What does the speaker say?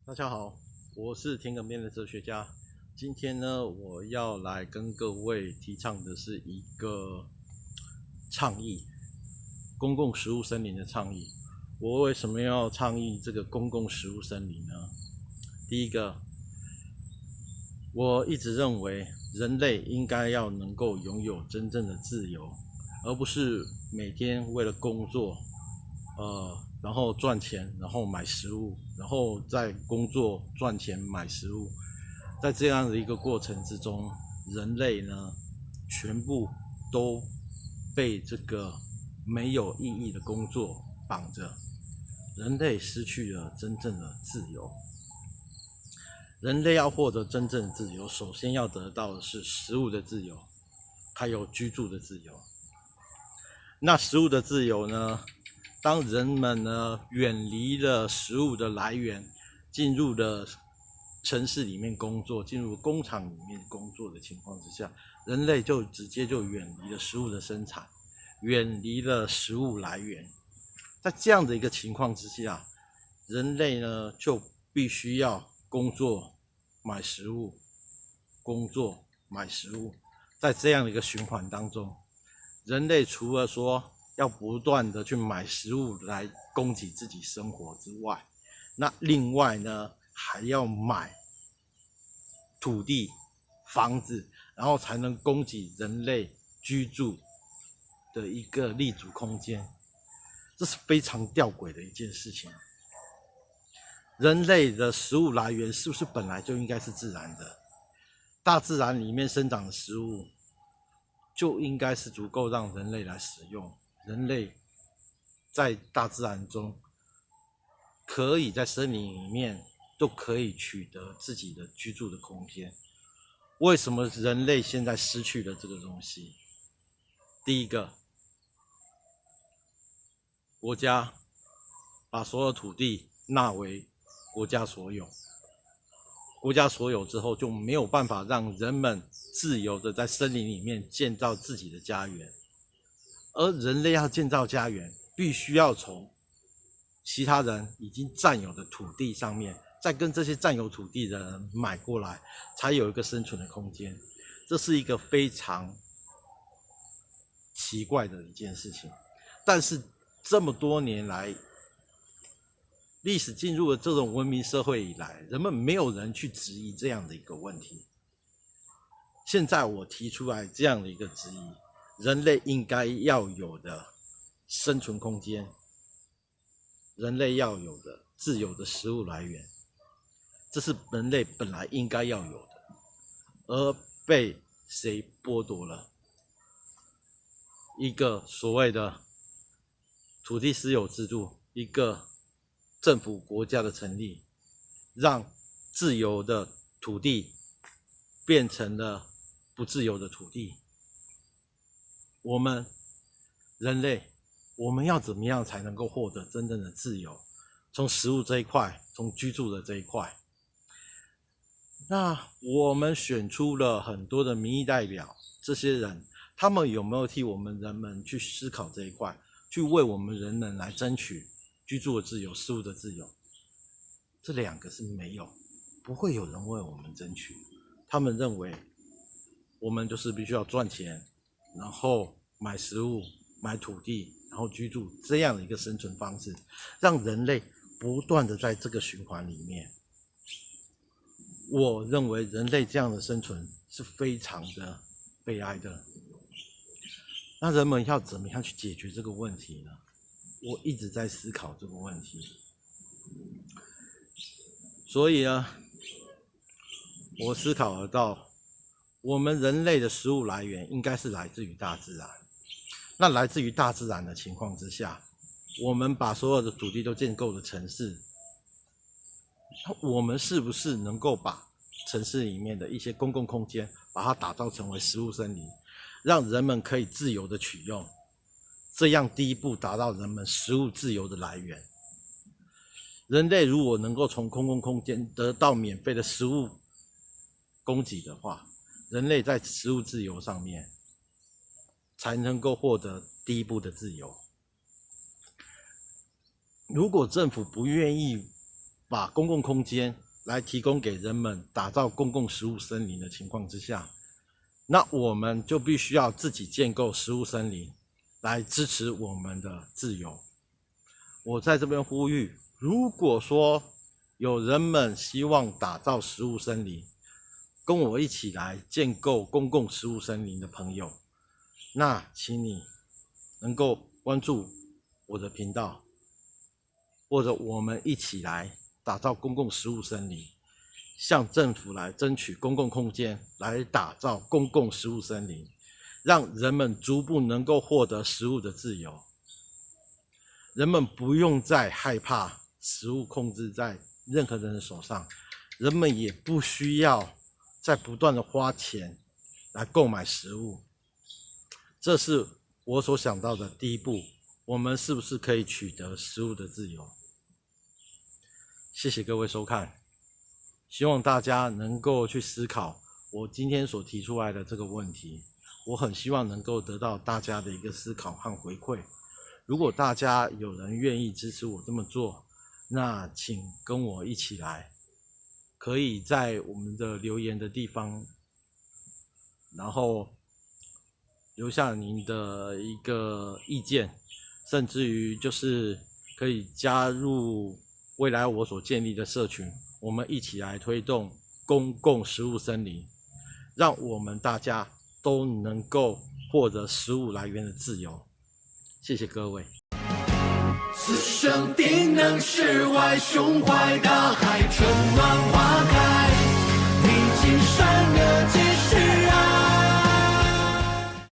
大家好，我是田埂边的哲学家。今天呢，我要来跟各位提倡的是一个倡议，公共食物森林的倡议。我为什么要倡议这个公共食物森林呢？第一个，我一直认为人类应该要能够拥有真正的自由，而不是每天为了工作，然后赚钱，然后买食物，然后再工作赚钱买食物。在这样的一个过程之中，人类呢，全部都被这个没有意义的工作绑着，人类失去了真正的自由。人类要获得真正的自由，首先要得到的是食物的自由，还有居住的自由。那食物的自由呢？当人们呢远离了食物的来源，进入了城市里面工作，进入工厂里面工作的情况之下，人类就直接远离了食物的生产，远离了食物来源。在这样的一个情况之下，人类呢就必须要工作买食物，工作买食物。在这样的一个循环当中，人类除了说要不断的去买食物来供给自己生活之外，那另外呢还要买土地、房子，然后才能供给人类居住的一个立足空间。这是非常吊诡的一件事情。人类的食物来源是不是本来就应该是自然的？大自然里面生长的食物就应该是足够让人类来使用。人类在大自然中，可以在森林里面都可以取得自己的居住的空间。为什么人类现在失去了这个东西？第一个，国家把所有土地纳为国家所有，国家所有之后就没有办法让人们自由的在森林里面建造自己的家园。而人类要建造家园，必须要从其他人已经占有的土地上面，再跟这些占有土地的人买过来，才有一个生存的空间。这是一个非常奇怪的一件事情。但是这么多年来，历史进入了这种文明社会以来，人们没有人去质疑这样的一个问题。现在我提出来这样的一个质疑，人类应该要有的生存空间，人类要有的自由的食物来源，这是人类本来应该要有的，而被谁剥夺了？一个所谓的土地私有制度，一个政府国家的成立，让自由的土地变成了不自由的土地。我们人类，我们要怎么样才能够获得真正的自由？从食物这一块，从居住的这一块。那我们选出了很多的民意代表，这些人他们有没有替我们人们去思考这一块，去为我们人们来争取居住的自由、食物的自由？这两个是没有，不会有人为我们争取。他们认为我们就是必须要赚钱，然后买食物、买土地，然后居住，这样的一个生存方式，让人类不断的在这个循环里面。我认为人类这样的生存是非常的悲哀的。那人们要怎么样去解决这个问题呢？我一直在思考这个问题。所以呢，我思考得到，我们人类的食物来源应该是来自于大自然。那来自于大自然的情况之下，我们把所有的土地都建构了城市，我们是不是能够把城市里面的一些公共空间，把它打造成为食物森林，让人们可以自由的取用，这样第一步达到人们食物自由的来源。人类如果能够从公共空间得到免费的食物供给的话，人类在食物自由上面才能够获得第一步的自由。如果政府不愿意把公共空间来提供给人们，打造公共食物森林的情况之下，那我们就必须要自己建构食物森林，来支持我们的自由。我在这边呼吁，如果说有人们希望打造食物森林，跟我一起来建构公共食物森林的朋友，那请你能够关注我的频道，或者我们一起来打造公共食物森林，向政府来争取公共空间，来打造公共食物森林，让人们逐步能够获得食物的自由。人们不用再害怕食物控制在任何人的手上，人们也不需要再不断的花钱来购买食物。这是我所想到的第一步，我们是不是可以取得食物的自由？谢谢各位收看，希望大家能够去思考我今天所提出来的这个问题，我很希望能够得到大家的一个思考和回馈。如果大家有人愿意支持我这么做，那请跟我一起来，可以在我们的留言的地方，然后留下您的一个意见，甚至于就是可以加入未来我所建立的社群，我们一起来推动公共食物森林，让我们大家都能够获得食物来源的自由。谢谢各位。此生定能释怀，胸怀大海，春暖花开，历经善恶几时